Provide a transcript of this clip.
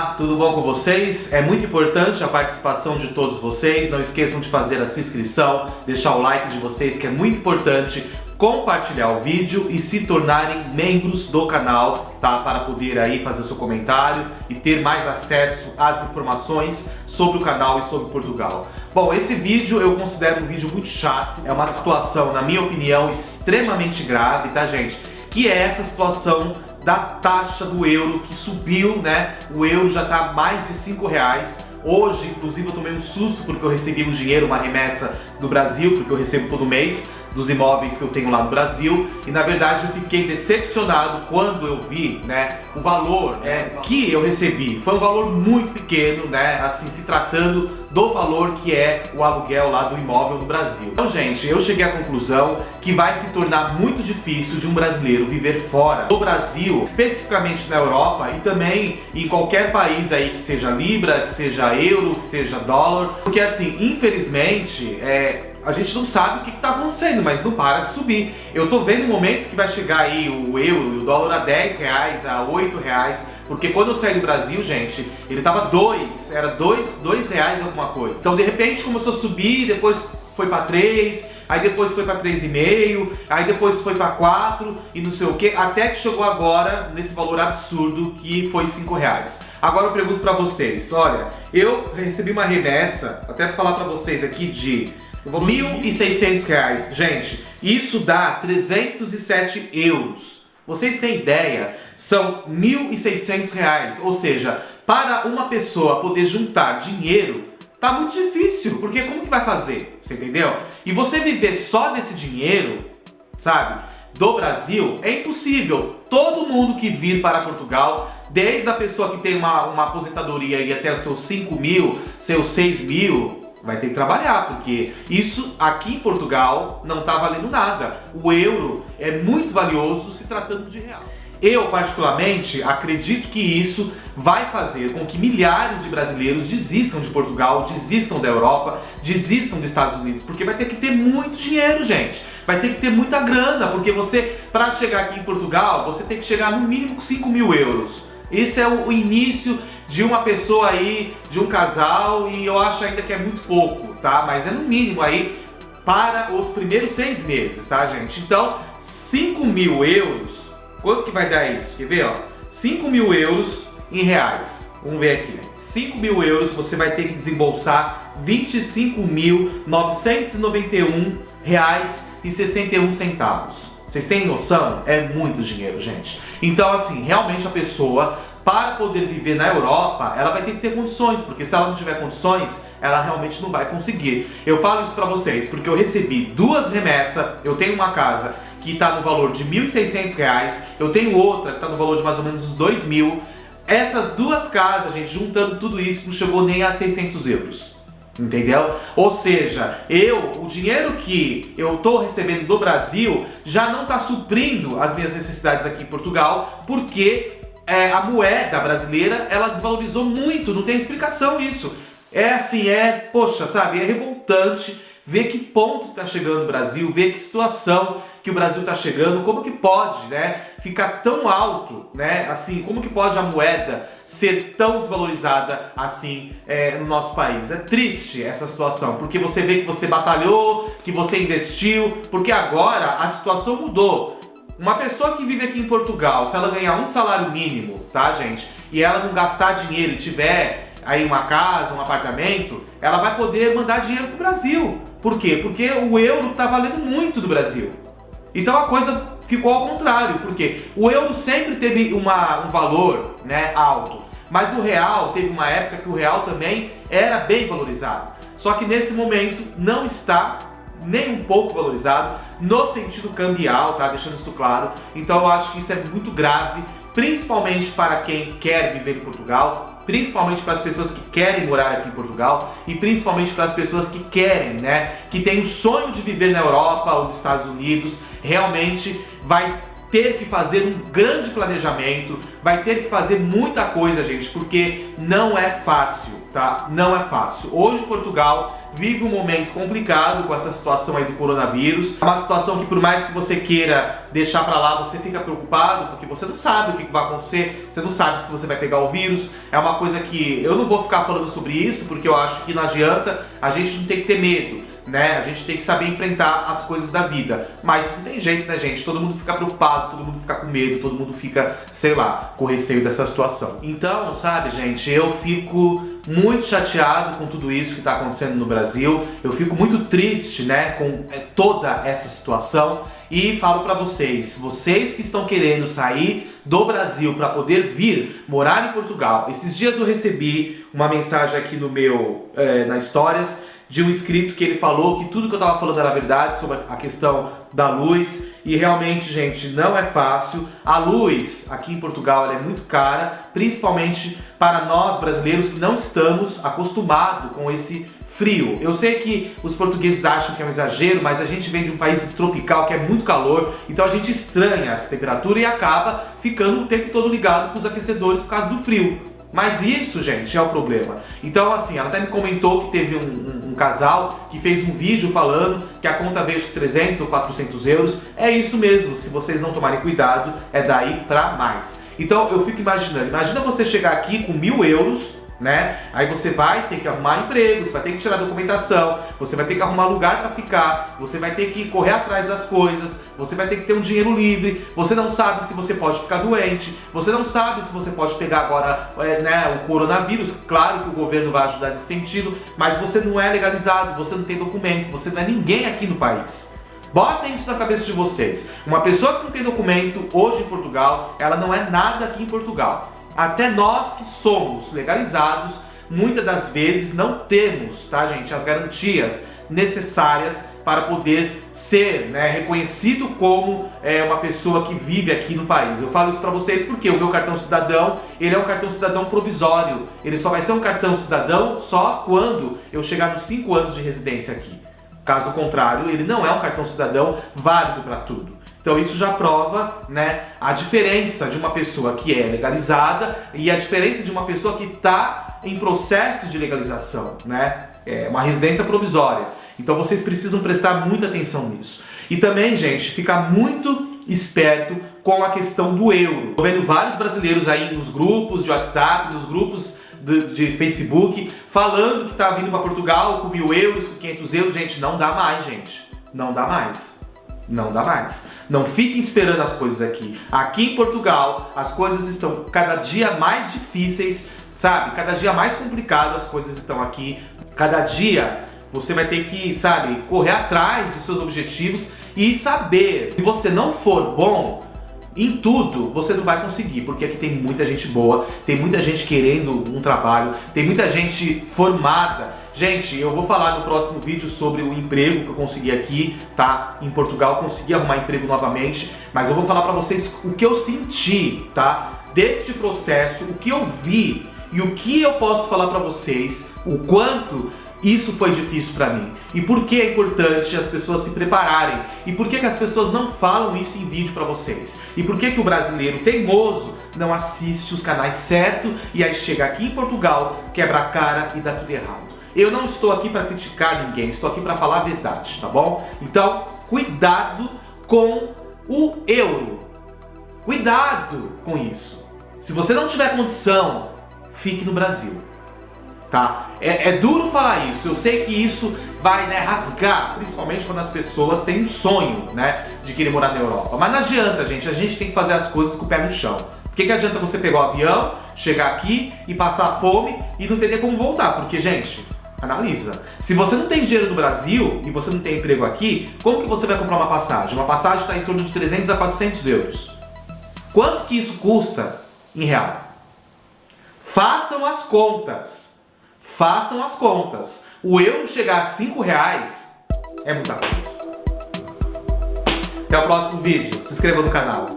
Olá, tudo bom com vocês? É muito importante a participação de todos vocês. Não esqueçam de fazer a sua inscrição, deixar o like de vocês, que é muito importante, compartilhar o vídeo e se tornarem membros do canal, tá? Para poder aí fazer o seu comentário e ter mais acesso às informações sobre o canal e sobre Portugal. Bom, esse vídeo eu considero um vídeo muito chato. É uma situação, na minha opinião, extremamente grave, tá, gente? Que é essa situação da taxa do euro que subiu, né? O euro já tá mais de R$5. Hoje, inclusive, eu tomei um susto porque eu recebi um dinheiro, uma remessa do Brasil, porque eu recebo todo mês dos imóveis que eu tenho lá no Brasil, e na verdade eu fiquei decepcionado quando eu vi, né, o valor que eu recebi. Foi um valor muito pequeno, né, assim, se tratando do valor que é o aluguel lá do imóvel no Brasil. Então, gente, eu cheguei à conclusão que vai se tornar muito difícil de um brasileiro viver fora do Brasil, especificamente na Europa e também em qualquer país aí que seja libra, que seja euro, que seja dólar, porque assim, infelizmente, a gente não sabe o que está acontecendo, mas não para de subir. Eu tô vendo um momento que vai chegar aí o euro e o dólar a R$10, a R$8, porque quando eu saí do Brasil, gente, ele tava era R$2 alguma coisa. Então de repente começou a subir, depois foi para 3, aí depois foi para 3,5, aí depois foi para 4 e não sei o que, até que chegou agora nesse valor absurdo que foi R$5. Agora eu pergunto para vocês, olha, eu recebi uma remessa, até para falar para vocês aqui, de R$1.600. Gente, isso dá 307 euros. Vocês têm ideia? São R$1.600. Ou seja, para uma pessoa poder juntar dinheiro, tá muito difícil. Porque como que vai fazer? Você entendeu? E você viver só desse dinheiro, sabe, do Brasil, é impossível. Todo mundo que vir para Portugal, desde a pessoa que tem uma aposentadoria e até os seus 5.000, seus 6.000, vai ter que trabalhar, porque isso aqui em Portugal não tá valendo nada. O euro é muito valioso se tratando de real. Eu, particularmente, acredito que isso vai fazer com que milhares de brasileiros desistam de Portugal, desistam da Europa, desistam dos Estados Unidos, porque vai ter que ter muito dinheiro, gente. Vai ter que ter muita grana, porque você, para chegar aqui em Portugal, você tem que chegar no mínimo com 5.000 euros. Esse é o início de uma pessoa aí, de um casal, e eu acho ainda que é muito pouco, tá? Mas é no mínimo aí para os primeiros 6 meses, tá, gente? Então, 5.000 euros, quanto que vai dar isso? Quer ver, ó? 5.000 euros em reais. Vamos ver aqui. 5.000 euros você vai ter que desembolsar R$25.991,61. Vocês têm noção? É muito dinheiro, gente. Então, assim, realmente a pessoa, para poder viver na Europa, ela vai ter que ter condições, porque se ela não tiver condições, ela realmente não vai conseguir. Eu falo isso pra vocês porque eu recebi 2 remessas, eu tenho uma casa que está no valor de R$1.600, eu tenho outra que está no valor de mais ou menos uns 2.000. Essas 2 casas, gente, juntando tudo isso, não chegou nem a 600 euros. Entendeu? Ou seja, o dinheiro que eu tô recebendo do Brasil já não tá suprindo as minhas necessidades aqui em Portugal, porque a moeda brasileira, ela desvalorizou muito, não tem explicação isso. É assim, poxa, sabe, é revoltante ver que ponto que tá chegando o Brasil, ver que situação que o Brasil tá chegando, como que pode, né, ficar tão alto, né, assim, como que pode a moeda ser tão desvalorizada assim no nosso país. É triste essa situação, porque você vê que você batalhou, que você investiu, porque agora a situação mudou. Uma pessoa que vive aqui em Portugal, se ela ganhar um salário mínimo, tá, gente, e ela não gastar dinheiro e tiver aí uma casa, um apartamento, ela vai poder mandar dinheiro pro Brasil. Por quê? Porque o euro tá valendo muito do Brasil. Então a coisa ficou ao contrário, porque o euro sempre teve um valor, né, alto, mas o real teve uma época que o real também era bem valorizado. Só que nesse momento não está nem um pouco valorizado no sentido cambial, tá? Deixando isso claro. Então eu acho que isso é muito grave, principalmente para quem quer viver em Portugal, principalmente para as pessoas que querem morar aqui em Portugal e principalmente para as pessoas que querem, né, que têm o sonho de viver na Europa ou nos Estados Unidos. Realmente vai ter que fazer um grande planejamento, vai ter que fazer muita coisa, gente, porque não é fácil, tá? Não é fácil. Hoje Portugal vive um momento complicado com essa situação aí do coronavírus. É uma situação que, por mais que você queira deixar pra lá, você fica preocupado, porque você não sabe o que vai acontecer, você não sabe se você vai pegar o vírus. É uma coisa que eu não vou ficar falando sobre isso, porque eu acho que não adianta, a gente não tem que ter medo, né? A gente tem que saber enfrentar as coisas da vida. Mas não tem jeito, né, gente? Todo mundo fica preocupado, todo mundo fica com medo, todo mundo fica, sei lá, com receio dessa situação. Então, sabe, gente, eu fico muito chateado com tudo isso que está acontecendo no Brasil. Eu fico muito triste, né, com toda essa situação. E falo para vocês que estão querendo sair do Brasil para poder vir morar em Portugal. Esses dias eu recebi uma mensagem aqui no meu, na Stories, de um inscrito que ele falou que tudo que eu estava falando era verdade sobre a questão da luz. E realmente, gente, não é fácil. A luz aqui em Portugal ela é muito cara, principalmente para nós brasileiros que não estamos acostumados com esse frio. Eu sei que os portugueses acham que é um exagero, mas a gente vem de um país tropical que é muito calor, então a gente estranha essa temperatura e acaba ficando o tempo todo ligado com os aquecedores por causa do frio. Mas isso, gente, é o problema. Então, assim, ela até me comentou que teve um casal que fez um vídeo falando que a conta veio de 300 ou 400 euros. É isso mesmo, se vocês não tomarem cuidado, é daí pra mais. Então, eu fico imaginando, imagina você chegar aqui com 1.000 euros, né? Aí você vai ter que arrumar emprego, você vai ter que tirar documentação, você vai ter que arrumar lugar para ficar, você vai ter que correr atrás das coisas, você vai ter que ter um dinheiro livre, você não sabe se você pode ficar doente, você não sabe se você pode pegar agora né, o coronavírus. Claro que o governo vai ajudar nesse sentido, mas você não é legalizado, você não tem documento, você não é ninguém aqui no país. Botem isso na cabeça de vocês. Uma pessoa que não tem documento hoje em Portugal, ela não é nada aqui em Portugal. Até nós que somos legalizados, muitas das vezes não temos, tá, gente, as garantias necessárias para poder ser, né, reconhecido como uma pessoa que vive aqui no país. Eu falo isso para vocês porque o meu cartão cidadão, ele é um cartão cidadão provisório. Ele só vai ser um cartão cidadão só quando eu chegar nos 5 anos de residência aqui. Caso contrário, ele não é um cartão cidadão válido para tudo. Então isso já prova, né, a diferença de uma pessoa que é legalizada e a diferença de uma pessoa que está em processo de legalização, né? É uma residência provisória. Então vocês precisam prestar muita atenção nisso. E também, gente, ficar muito esperto com a questão do euro. Estou vendo vários brasileiros aí nos grupos de WhatsApp, nos grupos de Facebook, falando que está vindo para Portugal com 1.000 euros, com 500 euros. Gente, não dá mais, gente. Não dá mais. Não dá mais. Não fiquem esperando as coisas aqui. Aqui em Portugal, as coisas estão cada dia mais difíceis, sabe? Cada dia mais complicado as coisas estão aqui. Cada dia você vai ter que, sabe, correr atrás dos seus objetivos e saber. Se você não for bom em tudo, você não vai conseguir, porque aqui tem muita gente boa, tem muita gente querendo um trabalho, tem muita gente formada. Gente, eu vou falar no próximo vídeo sobre o emprego que eu consegui aqui, tá? Em Portugal, consegui arrumar emprego novamente, mas eu vou falar pra vocês o que eu senti, tá? Deste processo, o que eu vi e o que eu posso falar pra vocês, o quanto isso foi difícil pra mim. E por que é importante as pessoas se prepararem? E por que as pessoas não falam isso em vídeo pra vocês? E por que o brasileiro teimoso não assiste os canais certos e aí chega aqui em Portugal, quebra a cara e dá tudo errado? Eu não estou aqui para criticar ninguém, estou aqui para falar a verdade, tá bom? Então, cuidado com o euro. Cuidado com isso. Se você não tiver condição, fique no Brasil, tá? É duro falar isso, eu sei que isso vai, né, rasgar, principalmente quando as pessoas têm um sonho, né, de querer morar na Europa. Mas não adianta, gente, a gente tem que fazer as coisas com o pé no chão. O que adianta você pegar o avião, chegar aqui e passar fome e não ter como voltar? Porque, gente, analisa. Se você não tem dinheiro no Brasil e você não tem emprego aqui, como que você vai comprar uma passagem? Uma passagem está em torno de 300 a 400 euros. Quanto que isso custa em real? Façam as contas. Façam as contas. O euro chegar a 5 reais é muita coisa. Até o próximo vídeo. Se inscreva no canal.